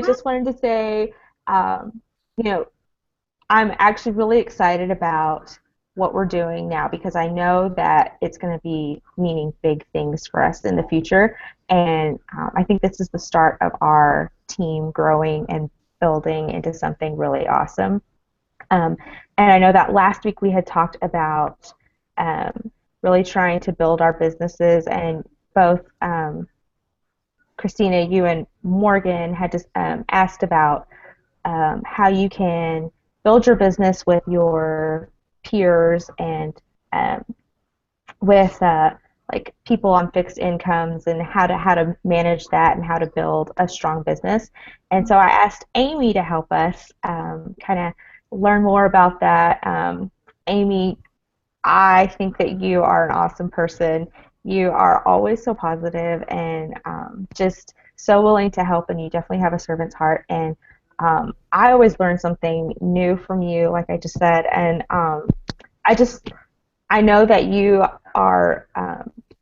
just wanted to say, um, you know, I'm actually really excited about what we're doing now because I know that it's going to be meaning big things for us in the future. And I think this is the start of our team growing and building into something really awesome. Um, and I know that last week we had talked about um, really trying to build our businesses, and both Christina, you and Morgan had just asked about how you can build your business with your peers and um, with like people on fixed incomes and how to manage that and how to build a strong business. And so I asked Amy to help us kind of learn more about that. Amy, I think that you are an awesome person. You are always so positive and just so willing to help, and you definitely have a servant's heart. And I always learn something new from you, like I just said. And I just I know that you are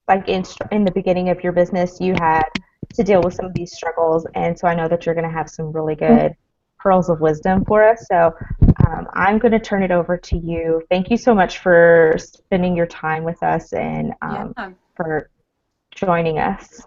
like in the beginning of your business, you had to deal with some of these struggles, and so I know that you're going to have some really good pearls of wisdom for us. So I'm going to turn it over to you. Thank you so much for spending your time with us and Yeah. for joining us.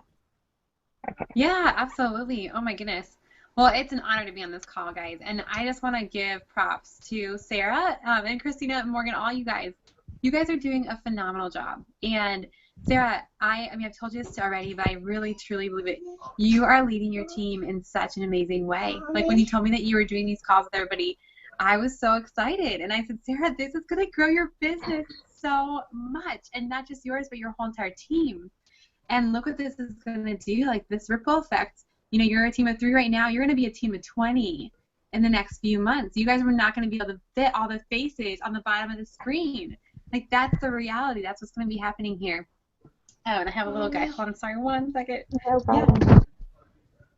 Okay. Yeah, absolutely. Oh my goodness. Well, it's an honor to be on this call, guys. And I just want to give props to Sarah and Christina and Morgan, all you guys. You guys are doing a phenomenal job. And Sarah, I mean, I've told you this already, but I really, truly believe it. You are leading your team in such an amazing way. Like when you told me that you were doing these calls with everybody, I was so excited. And I said, Sarah, this is going to grow your business so much. And not just yours, but your whole entire team. And look what this is going to do, like this ripple effect. You know, you're a team of 3 right now. You're going to be a team of 20 in the next few months. You guys are not going to be able to fit all the faces on the bottom of the screen. Like, that's the reality. That's what's going to be happening here. Oh, and I have a little guy. Hold on, sorry, 1 second. No Yeah. problem. Can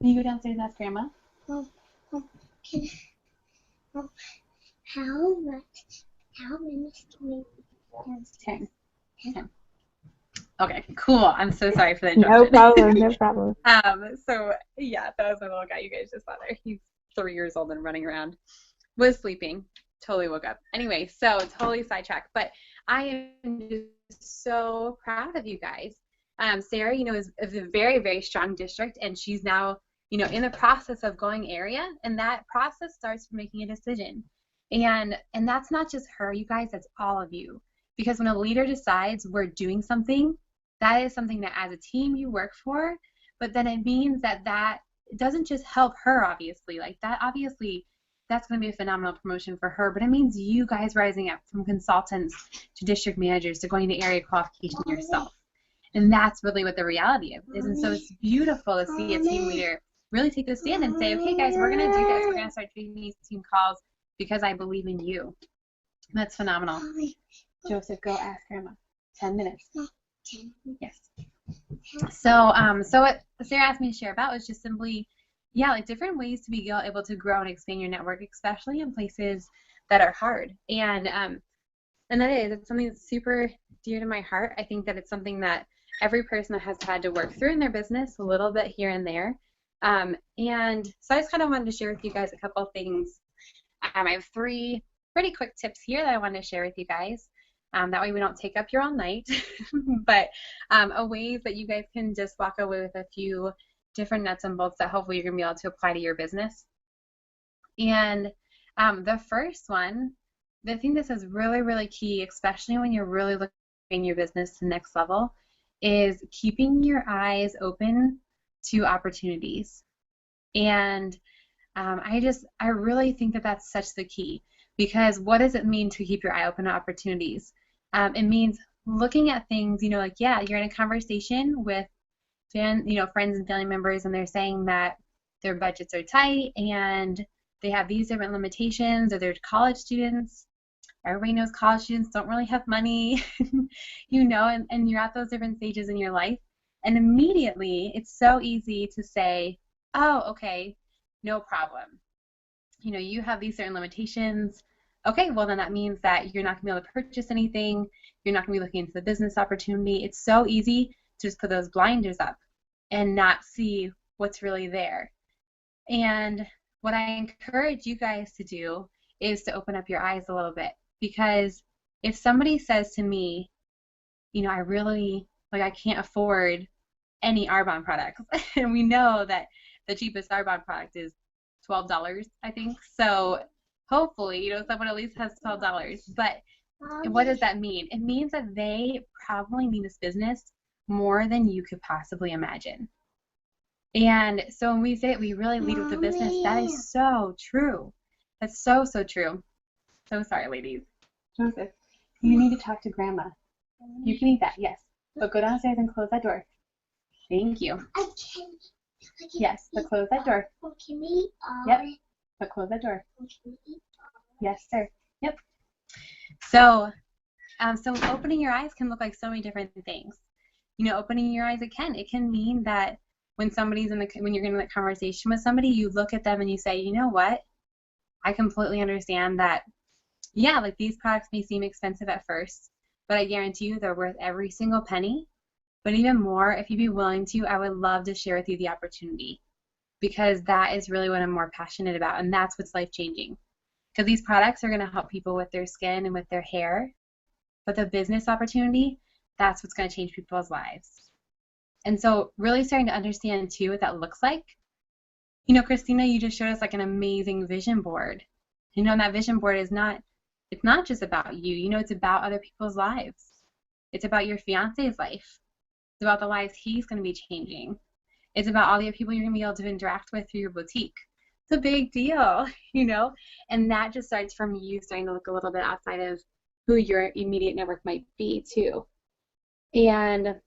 you go downstairs and ask Grandma? Oh, oh, can, oh, how much? How many can we 10. 10. Okay, cool. I'm so sorry for the No interruption. problem. No problem. So yeah, that was my little guy you guys just saw there. He's 3 years old and running around. Was sleeping. Totally woke up. Anyway, so totally sidetracked. But I am just so proud of you guys. Sarah, you know, is a very, very strong district, and she's now, you know, in the process of going area, and that process starts from making a decision. And that's not just her, you guys, that's all of you. Because when a leader decides we're doing something, that is something that as a team you work for, but then it means that it doesn't just help her, obviously. Like that, obviously, that's going to be a phenomenal promotion for her, but it means you guys rising up from consultants to district managers to going to area qualification yourself. And that's really what the reality is. And so it's beautiful to see a team leader really take the stand and say, okay, guys, we're going to do this. We're going to start doing these team calls because I believe in you. That's phenomenal. Joseph, go ask Grandma. 10 minutes. 10? Yes. So what Sarah asked me to share about was just simply, yeah, like different ways to be able to grow and expand your network, especially in places that are hard. And that is, it's something that's super dear to my heart. I think that it's something that every person has had to work through in their business a little bit here and there. And so I just kind of wanted to share with you guys a couple of things. I have 3 pretty quick tips here that I wanted to share with you guys. That way we don't take up your all night, but a ways that you guys can just walk away with a few different nuts and bolts that hopefully you're going to be able to apply to your business. And the first one, I think this is really, really key, especially when you're really looking your business to the next level, is keeping your eyes open to opportunities. And I really think that that's such the key, because what does it mean to keep your eye open to opportunities? It means looking at things, you know, like, yeah, you're in a conversation with friends and family members, and they're saying that their budgets are tight and they have these different limitations, or they're college students. Everybody knows college students don't really have money, you know, and you're at those different stages in your life, and immediately it's so easy to say, oh, okay, no problem. You know, you have these certain limitations. Okay, well then that means that you're not going to be able to purchase anything. You're not going to be looking into the business opportunity. It's so easy to just put those blinders up and not see what's really there. And what I encourage you guys to do is to open up your eyes a little bit, because if somebody says to me, I really, like, I can't afford any Arbonne products, and we know that the cheapest Arbonne product is $12, I think. So hopefully, someone at least has $12. But what does that mean? It means that they probably need this business more than you could possibly imagine. And so when we say we really lead with the business, that is so true. That's so, so true. So sorry, ladies. Joseph, you need to talk to Grandma. You can eat that, yes. But go downstairs and close that door. Thank you. I can. Yes, but close that door. Can we Yep, but close that door. Can we eat? Yes, sir. Yep. So, so opening your eyes can look like so many different things. Opening your eyes, it can mean that when you're in a conversation with somebody, you look at them and you say, you know what? I completely understand that, yeah, like these products may seem expensive at first, but I guarantee you they're worth every single penny. But even more, if you'd be willing to, I would love to share with you the opportunity, because that is really what I'm more passionate about, and that's what's life-changing. Because these products are going to help people with their skin and with their hair, but the business opportunity, that's what's going to change people's lives. And so really starting to understand, too, what that looks like. Christina, you just showed us like an amazing vision board. And that vision board it's not just about you. It's about other people's lives. It's about your fiance's life. It's about the lives he's going to be changing. It's about all the other people you're going to be able to interact with through your boutique. It's a big deal, and that just starts from you starting to look a little bit outside of who your immediate network might be, too. And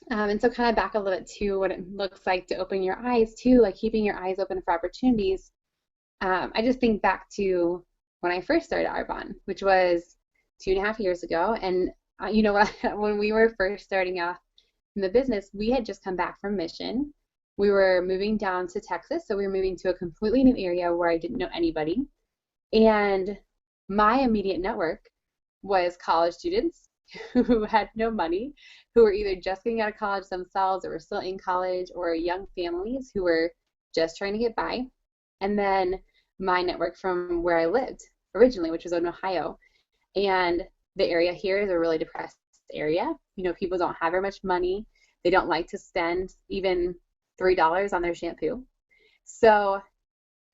so kind of back a little bit to what it looks like to open your eyes, too, like keeping your eyes open for opportunities. I just think back to when I first started Arbonne, which was 2.5 years ago. And when we were first starting off in the business, we had just come back from mission. We were moving down to Texas, so we were moving to a completely new area where I didn't know anybody. And my immediate network was college students who had no money, who were either just getting out of college themselves or were still in college, or young families who were just trying to get by. And then my network from where I lived originally, which was in Ohio. And the area here is a really depressed area. People don't have very much money. They don't like to spend even $3 on their shampoo. So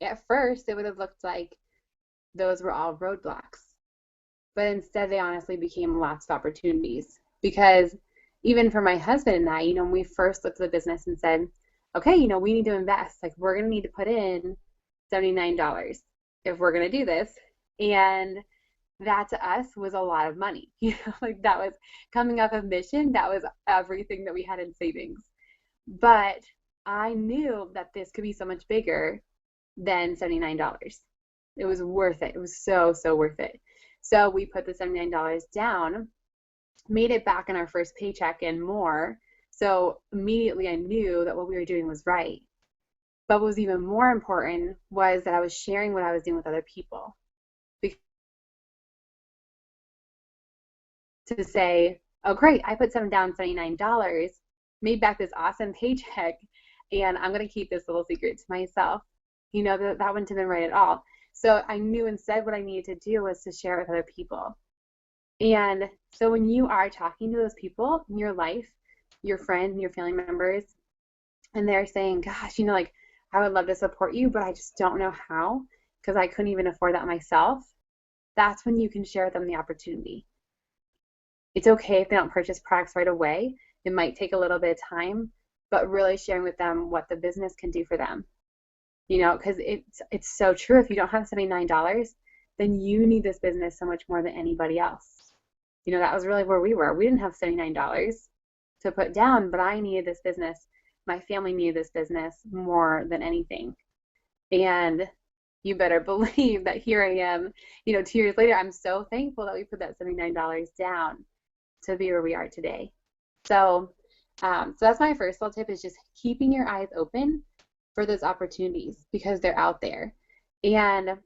at first, it would have looked like those were all roadblocks. But instead, they honestly became lots of opportunities. Because even for my husband and I, when we first looked at the business and said, okay, we need to invest. Like, we're going to need to put in $79 if we're going to do this. And that to us was a lot of money. Like, that was coming off of mission. That was everything that we had in savings. But I knew that this could be so much bigger than $79. It was worth it. It was so, so worth it. So we put the $79 down, made it back in our first paycheck and more. So immediately I knew that what we were doing was right. But what was even more important was that I was sharing what I was doing with other people. To say, oh great, I put down $79, made back this awesome paycheck, and I'm going to keep this little secret to myself. That wouldn't have been right at all. So I knew instead what I needed to do was to share it with other people. And so when you are talking to those people in your life, your friends and your family members, and they're saying, gosh, like, I would love to support you, but I just don't know how, because I couldn't even afford that myself, that's when you can share with them the opportunity. It's okay if they don't purchase products right away. It might take a little bit of time, but really sharing with them what the business can do for them. Because it's so true. If you don't have $79, then you need this business so much more than anybody else. That was really where we were. We didn't have $79 to put down, but I needed this business. My family needed this business more than anything. And you better believe that here I am, 2 years later, I'm so thankful that we put that $79 down to be where we are today. So that's my first little tip, is just keeping your eyes open for those opportunities, because they're out there. And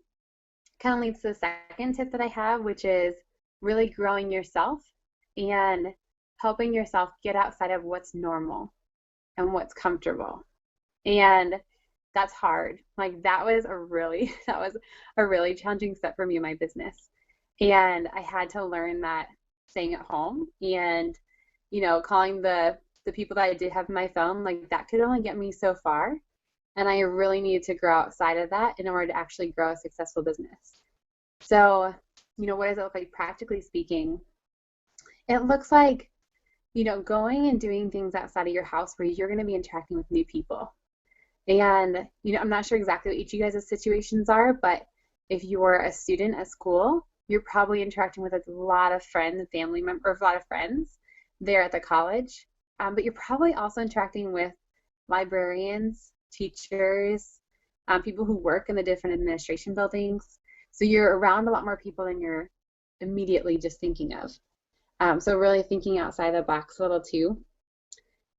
kind of leads to the second tip that I have, which is really growing yourself and helping yourself get outside of what's normal and what's comfortable. And that's hard. Like that was a really that was a really challenging step for me in my business. And I had to learn that staying at home and, calling the people that I did have on my phone, like that could only get me so far. And I really needed to grow outside of that in order to actually grow a successful business. So, what does it look like practically speaking? It looks like, going and doing things outside of your house where you're going to be interacting with new people. And, I'm not sure exactly what each of you guys' situations are, but if you're a student at school, you're probably interacting with a lot of friends and family members, or a lot of friends there at the college. But you're probably also interacting with librarians, teachers, people who work in the different administration buildings. So you're around a lot more people than you're immediately just thinking of. So really thinking outside the box a little too.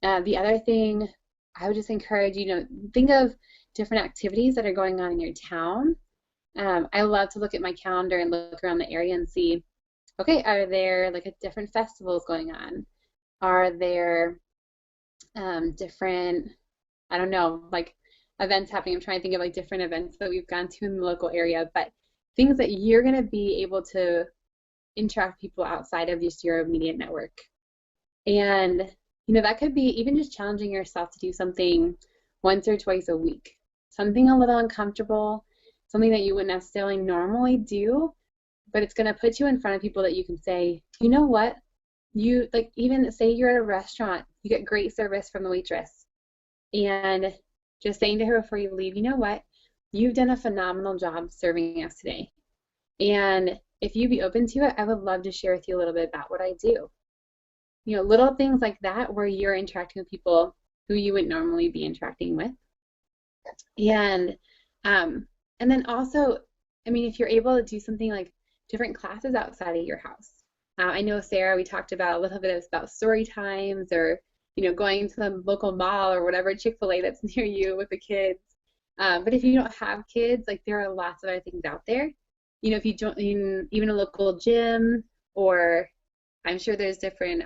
The other thing I would just encourage you to think of different activities that are going on in your town. I love to look at my calendar and look around the area and see, okay, are there like different festivals going on? Are there different, I don't know, like events happening? I'm trying to think of like different events that we've gone to in the local area, but things that you're going to be able to interact with people outside of just your immediate network. And that could be even just challenging yourself to do something once or twice a week, something a little uncomfortable, something that you wouldn't necessarily normally do, but it's going to put you in front of people that you can say, you know what, you like, even say you're at a restaurant, you get great service from the waitress, and just saying to her before you leave, you know what, you've done a phenomenal job serving us today. And if you'd be open to it, I would love to share with you a little bit about what I do. Little things like that where you're interacting with people who you wouldn't normally be interacting with. And then also, I mean, if you're able to do something like different classes outside of your house. I know, Sarah, we talked about a little bit about story times, or, going to the local mall or whatever, Chick-fil-A that's near you with the kids. But if you don't have kids, like there are lots of other things out there. If you join even a local gym, or I'm sure there's different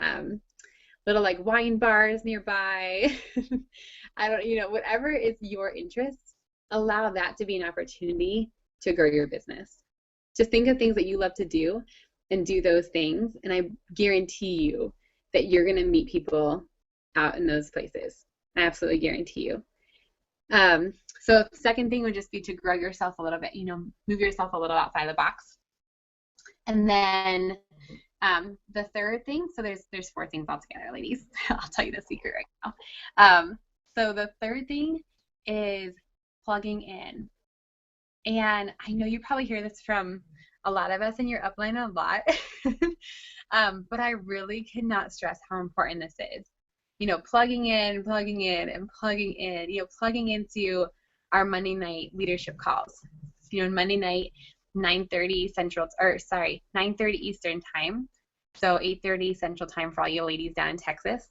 little like wine bars nearby. I don't, whatever is your interest, allow that to be an opportunity to grow your business. Just think of things that you love to do and do those things, and I guarantee you that you're going to meet people out in those places. I absolutely guarantee you. So the second thing would just be to grow yourself a little bit, move yourself a little outside the box. And then the third thing, so there's four things altogether, ladies. I'll tell you the secret right now. So the third thing is plugging in. And I know you probably hear this from a lot of us in your upline a lot, but I really cannot stress how important this is. Plugging in, and plugging in, plugging into our Monday night leadership calls. Monday night, 9:30 Central, 9:30 Eastern time. So 8:30 Central time for all you ladies down in Texas.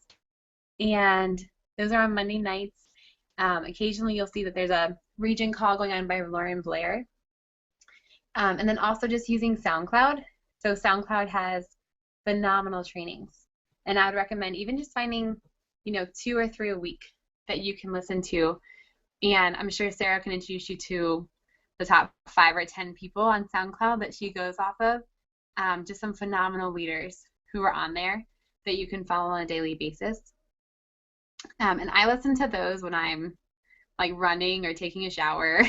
And those are on Monday nights. Occasionally you'll see that there's a region call going on by Lauren Blair. And then also just using SoundCloud. So SoundCloud has phenomenal trainings. And I would recommend even just finding, 2 or 3 a week that you can listen to. And I'm sure Sarah can introduce you to the top 5 or 10 people on SoundCloud that she goes off of. Just some phenomenal leaders who are on there that you can follow on a daily basis. And I listen to those when I'm like running or taking a shower.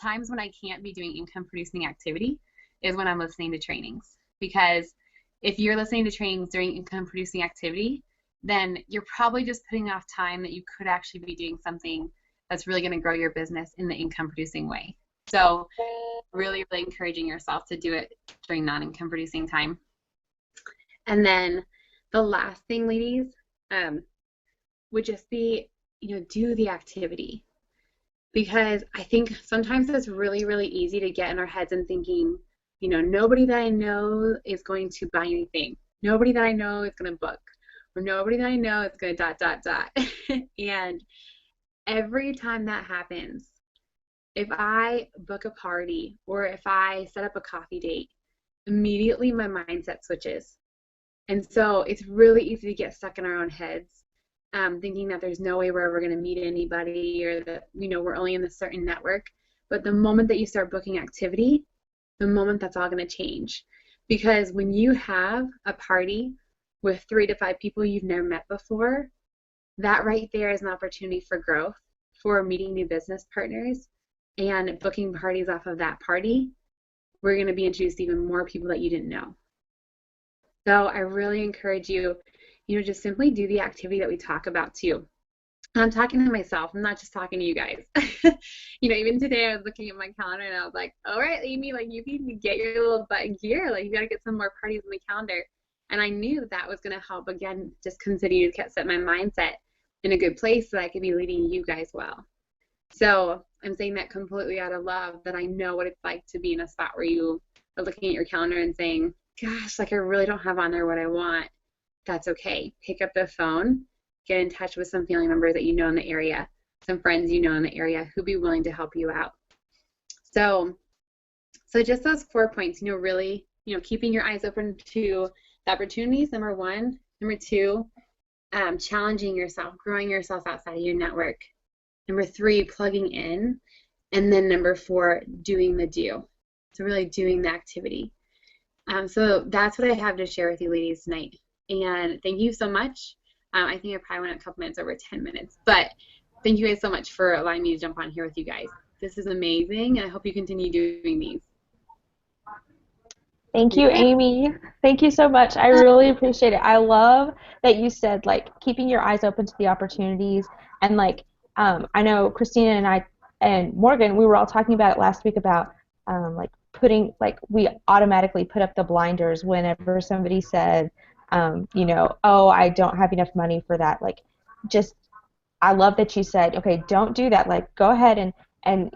Times when I can't be doing income producing activity is when I'm listening to trainings. Because if you're listening to trainings during income producing activity, then you're probably just putting off time that you could actually be doing something that's really going to grow your business in the income producing way. So really, really encouraging yourself to do it during non-income producing time. And then the last thing, ladies, would just be, do the activity. Because I think sometimes it's really, really easy to get in our heads and thinking, nobody that I know is going to buy anything. Nobody that I know is going to book. Or nobody that I know is going to ... And every time that happens, if I book a party or if I set up a coffee date, immediately my mindset switches. And so it's really easy to get stuck in our own heads thinking that there's no way we're ever going to meet anybody, or that, we're only in this certain network. But the moment that you start booking activity, the moment that's all going to change. Because when you have a party with 3 to 5 people you've never met before, that right there is an opportunity for growth, for meeting new business partners, and booking parties off of that party. We're going to be introduced to even more people that you didn't know. So I really encourage you, just simply do the activity that we talk about too. I'm talking to myself. I'm not just talking to you guys. Even today I was looking at my calendar and I was like, all right, Amy, like you need to get your little butt in gear. Like you got to get some more parties on the calendar. And I knew that was going to help, again, just continue to set my mindset in a good place so that I could be leading you guys well. So I'm saying that completely out of love, that I know what it's like to be in a spot where you are looking at your calendar and saying, gosh, like I really don't have on there what I want. That's okay. Pick up the phone, get in touch with some family members that you know in the area, some friends you know in the area who'd be willing to help you out. So just those 4 points, really, keeping your eyes open to the opportunities, number 1. Number 2, challenging yourself, growing yourself outside of your network. Number 3, plugging in. And then number 4, doing the do. So really doing the activity. So that's what I have to share with you ladies tonight. And thank you so much. I think I probably went a couple minutes over 10 minutes, but thank you guys so much for allowing me to jump on here with you guys. This is amazing, and I hope you continue doing these. Thank you, Amy. Thank you so much. I really appreciate it. I love that you said, like, keeping your eyes open to the opportunities. And, like, I know Christina and I and Morgan, we were all talking about it last week about, like, we automatically put up the blinders whenever somebody said, oh, I don't have enough money for that. Like, just, I love that you said, okay, don't do that. Like, go ahead and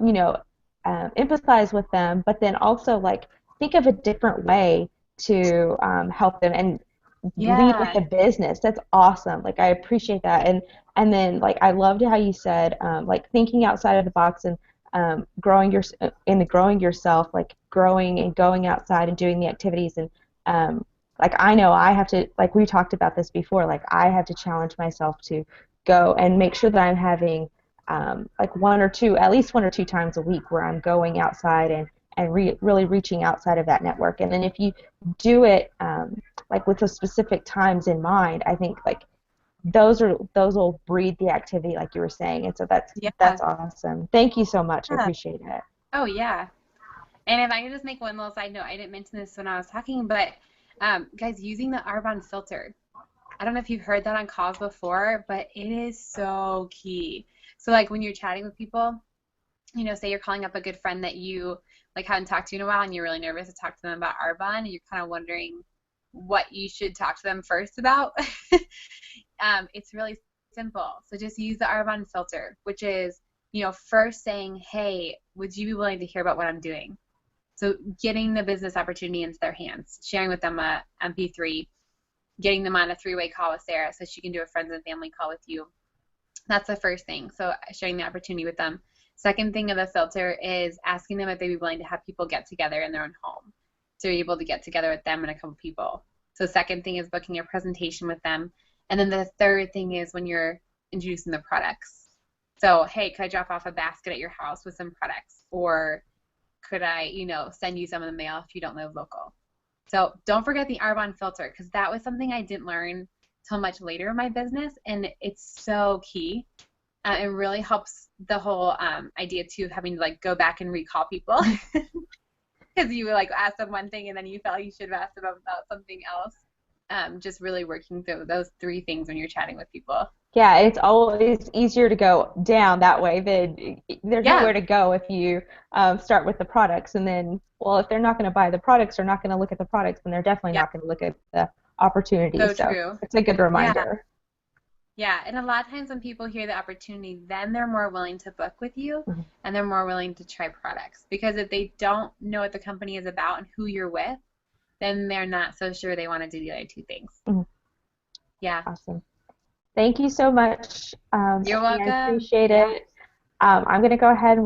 empathize with them, but then also, like, think of a different way to help them and lead with the business. That's awesome. Like, I appreciate that. And then, like, I loved how you said, like, thinking outside of the box and growing yourself, like growing and going outside and doing the activities. And like, I know I have to, like, we talked about this before, like, I have to challenge myself to go and make sure that I'm having like at least 1 or 2 times a week where I'm going outside and really reaching outside of that network. And then if you do it like with those specific times in mind, I think, like, those will breed the activity, like you were saying. And so that's awesome. Thank you so much. I appreciate it. Oh yeah. And if I could just make one little side note, I didn't mention this when I was talking, but guys, using the Arbonne filter. I don't know if you've heard that on calls before, but it is so key. So, like, when you're chatting with people, say you're calling up a good friend that you, like, haven't talked to in a while, and you're really nervous to talk to them about Arbonne, and you're kind of wondering what you should talk to them first about. It's really simple. So just use the Arbonne filter, which is, first saying, hey, would you be willing to hear about what I'm doing? So getting the business opportunity into their hands, sharing with them a MP3, getting them on a 3-way call with Sarah so she can do a friends and family call with you. That's the first thing. So sharing the opportunity with them. Second thing of the filter is asking them if they'd be willing to have people get together in their own home. So you're able to get together with them and a couple people. So second thing is booking a presentation with them. And then the third thing is when you're introducing the products. So, hey, could I drop off a basket at your house with some products? Or could I, send you some in the mail if you don't live local? So don't forget the Arbonne filter, because that was something I didn't learn till much later in my business, and it's so key. It really helps the whole idea too of having to, like, go back and recall people, because you like ask them one thing and then you felt you should have asked them about something else. Just really working through those 3 things when you're chatting with people. Yeah, it's always easier to go down that way. Than there's nowhere to go if you start with the products, and then, well, if they're not going to buy the products or not going to look at the products, then they're definitely not going to look at the opportunities. So true. It's a good reminder. Yeah, and a lot of times when people hear the opportunity, then they're more willing to book with you, and they're more willing to try products. Because if they don't know what the company is about and who you're with, then they're not so sure they want to do the other 2 things. Yeah. Awesome. Thank you so much. You're welcome. I appreciate it. I'm going to go ahead and